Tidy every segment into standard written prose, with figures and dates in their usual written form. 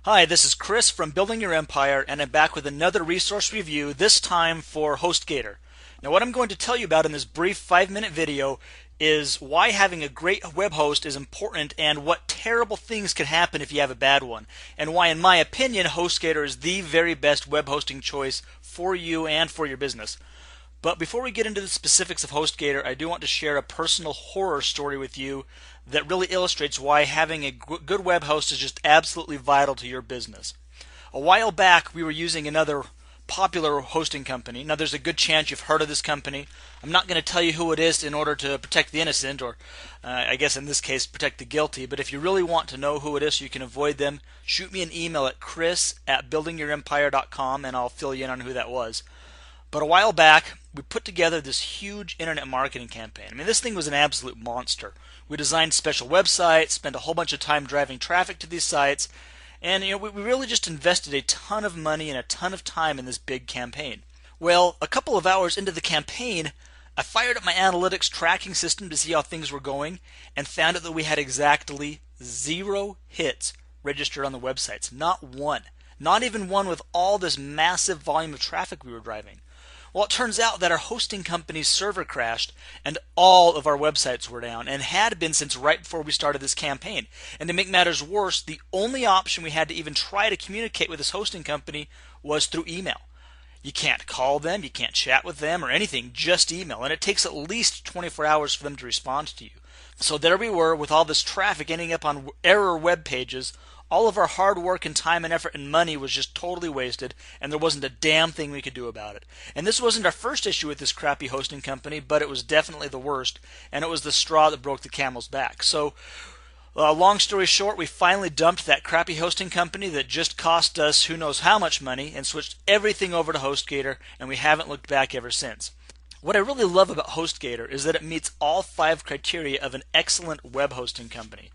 Hi, this is Chris from Building Your Empire, and I'm back with another resource review, this time for Hostgator. Now, what I'm going to tell you about in this brief 5-minute video is why having a great web host is important and what terrible things can happen if you have a bad one, and why, in my opinion, Hostgator is the very best web hosting choice for you and for your business. But before we get into the specifics of HostGator, I do want to share a personal horror story with you that really illustrates why having a good web host is just absolutely vital to your business. A while back, we were using another popular hosting company. Now, there's a good chance you've heard of this company. I'm not going to tell you who it is in order to protect the innocent, or I guess in this case, protect the guilty. But if you really want to know who it is so you can avoid them, shoot me an email at chris@buildingyourempire.com and I'll fill you in on who that was. But a while back, we put together this huge internet marketing campaign. I mean, this thing was an absolute monster. We designed special websites, spent a whole bunch of time driving traffic to these sites, and we really just invested a ton of money and a ton of time in this big campaign. Well, a couple of hours into the campaign, I fired up my analytics tracking system to see how things were going and found out that we had exactly 0 hits registered on the websites. Not one. Not even one with all this massive volume of traffic we were driving. Well, it turns out that our hosting company's server crashed and all of our websites were down, and had been since right before we started this campaign. And to make matters worse, the only option we had to even try to communicate with this hosting company was through email. You can't call them, you can't chat with them or anything, just email. And it takes at least 24 hours for them to respond to you. So there we were with all this traffic ending up on error web pages. All of our hard work and time and effort and money was just totally wasted, and there wasn't a damn thing we could do about it. And this wasn't our first issue with this crappy hosting company, but it was definitely the worst, and it was the straw that broke the camel's back. So, long story short, we finally dumped that crappy hosting company that just cost us who knows how much money and switched everything over to HostGator, and we haven't looked back ever since. What I really love about HostGator is that it meets all 5 criteria of an excellent web hosting company.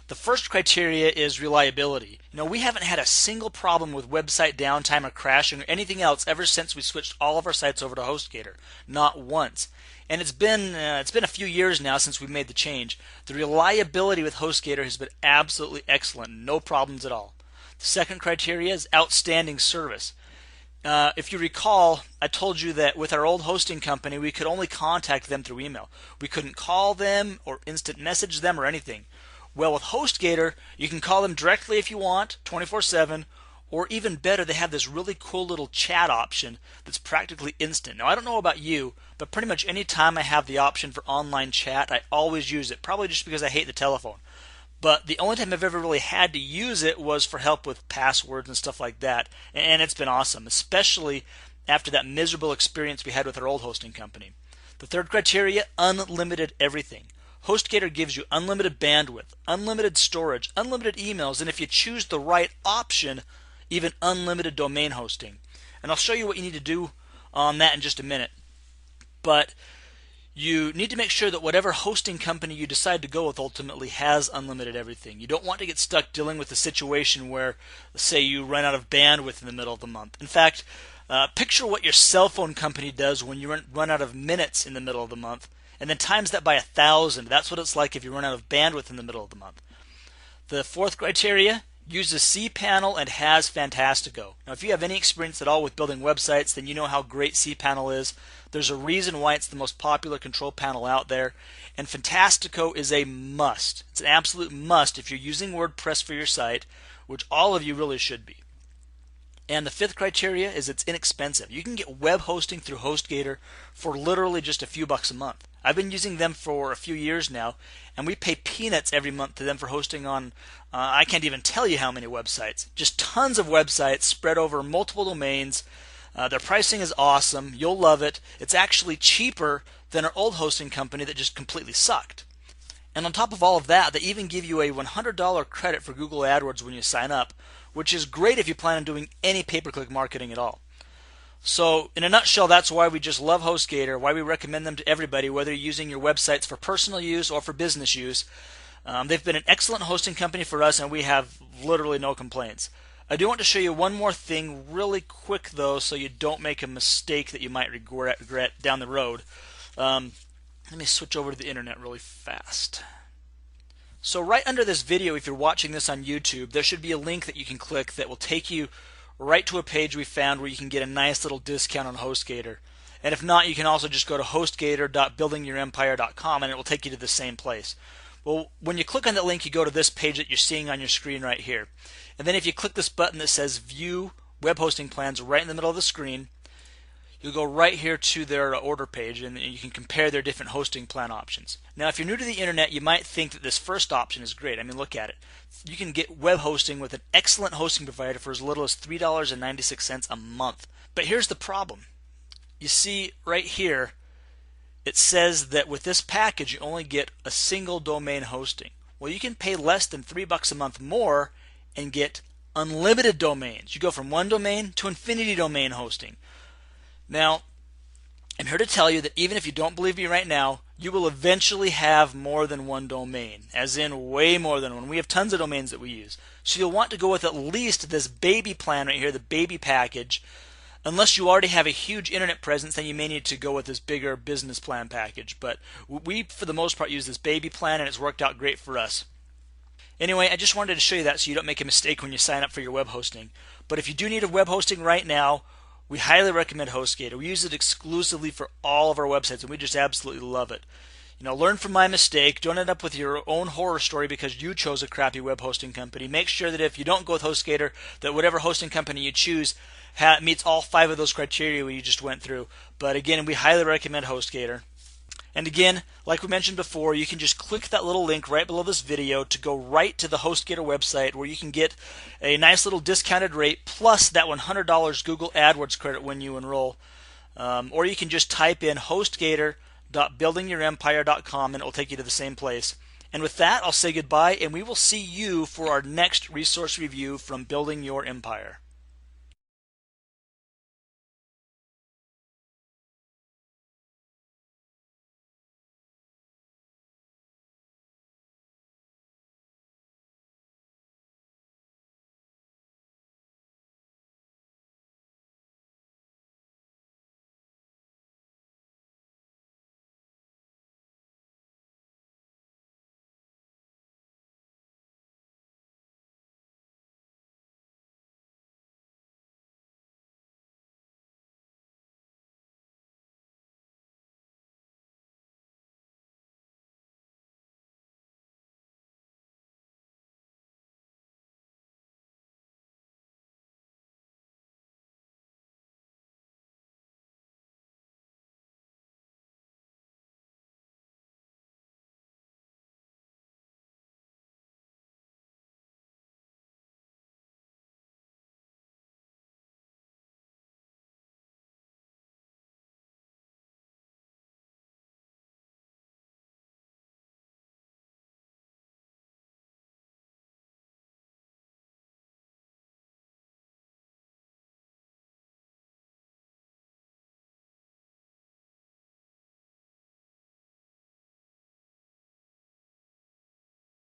The first criteria is reliability. We haven't had a single problem with website downtime or crashing or anything else ever since we switched all of our sites over to HostGator. Not once. And it's been a few years now since we made the change. The reliability with HostGator has been absolutely excellent. No problems at all. The second criteria is outstanding service. If you recall, I told you that with our old hosting company, we could only contact them through email. We couldn't call them or instant message them or anything. Well, with HostGator, you can call them directly if you want, 24/7, or even better, they have this really cool little chat option that's practically instant. Now, I don't know about you, but pretty much any time I have the option for online chat, I always use it, probably just because I hate the telephone. But the only time I've ever really had to use it was for help with passwords and stuff like that, and it's been awesome, especially after that miserable experience we had with our old hosting company. The third criteria, unlimited everything. HostGator gives you unlimited bandwidth, unlimited storage, unlimited emails, and if you choose the right option, even unlimited domain hosting. And I'll show you what you need to do on that in just a minute. But you need to make sure that whatever hosting company you decide to go with ultimately has unlimited everything. You don't want to get stuck dealing with a situation where, say, you run out of bandwidth in the middle of the month. In fact, picture what your cell phone company does when you run out of minutes in the middle of the month. And then times that by 1,000. That's what it's like if you run out of bandwidth in the middle of the month. The fourth criteria, uses cPanel and has Fantastico. Now, if you have any experience at all with building websites, then you know how great cPanel is. There's a reason why it's the most popular control panel out there. And Fantastico is a must. It's an absolute must if you're using WordPress for your site, which all of you really should be. And the fifth criteria is it's inexpensive. You can get web hosting through HostGator for literally just a few bucks a month. I've been using them for a few years now, and we pay peanuts every month to them for hosting on, I can't even tell you how many websites. Just tons of websites spread over multiple domains. Their pricing is awesome. You'll love it. It's actually cheaper than our old hosting company that just completely sucked. And on top of all of that, they even give you a $100 credit for Google AdWords when you sign up, which is great if you plan on doing any pay-per-click marketing at all. So, in a nutshell, that's why we just love HostGator, why we recommend them to everybody, whether you're using your websites for personal use or for business use. They've been an excellent hosting company for us, and we have literally no complaints. I do want to show you one more thing really quick, though, so you don't make a mistake that you might regret down the road. Let me switch over to the internet really fast. So right under this video, if you're watching this on YouTube, there should be a link that you can click that will take you right to a page we found where you can get a nice little discount on Hostgator. And if not, you can also just go to hostgator.buildingyourempire.com and it will take you to the same place. Well, when you click on that link, you go to this page that you're seeing on your screen right here. And then if you click this button that says View Web Hosting Plans right in the middle of the screen, you'll go right here to their order page and you can compare their different hosting plan options. Now, if you're new to the internet, you might think that this first option is great. I mean, look at it. You can get web hosting with an excellent hosting provider for as little as $3.96 a month. But here's the problem. You see right here, it says that with this package, you only get a single domain hosting. Well, you can pay less than $3 a month more and get unlimited domains. You go from one domain to infinity domain hosting. Now, I'm here to tell you that even if you don't believe me right now, you will eventually have more than one domain, as in way more than one. We have tons of domains that we use. So you'll want to go with at least this baby plan right here, the baby package. Unless you already have a huge internet presence, then you may need to go with this bigger business plan package. But we, for the most part, use this baby plan, and it's worked out great for us. Anyway, I just wanted to show you that so you don't make a mistake when you sign up for your web hosting. But if you do need a web hosting right now, we highly recommend Hostgator. We use it exclusively for all of our websites, and we just absolutely love it. You know, learn from my mistake. Don't end up with your own horror story because you chose a crappy web hosting company. Make sure that if you don't go with Hostgator, that whatever hosting company you choose meets all 5 of those criteria we just went through. But again, we highly recommend Hostgator. And again, like we mentioned before, you can just click that little link right below this video to go right to the Hostgator website where you can get a nice little discounted rate plus that $100 Google AdWords credit when you enroll. Or you can just type in hostgator.buildingyourempire.com and it will take you to the same place. And with that, I'll say goodbye and we will see you for our next resource review from Building Your Empire.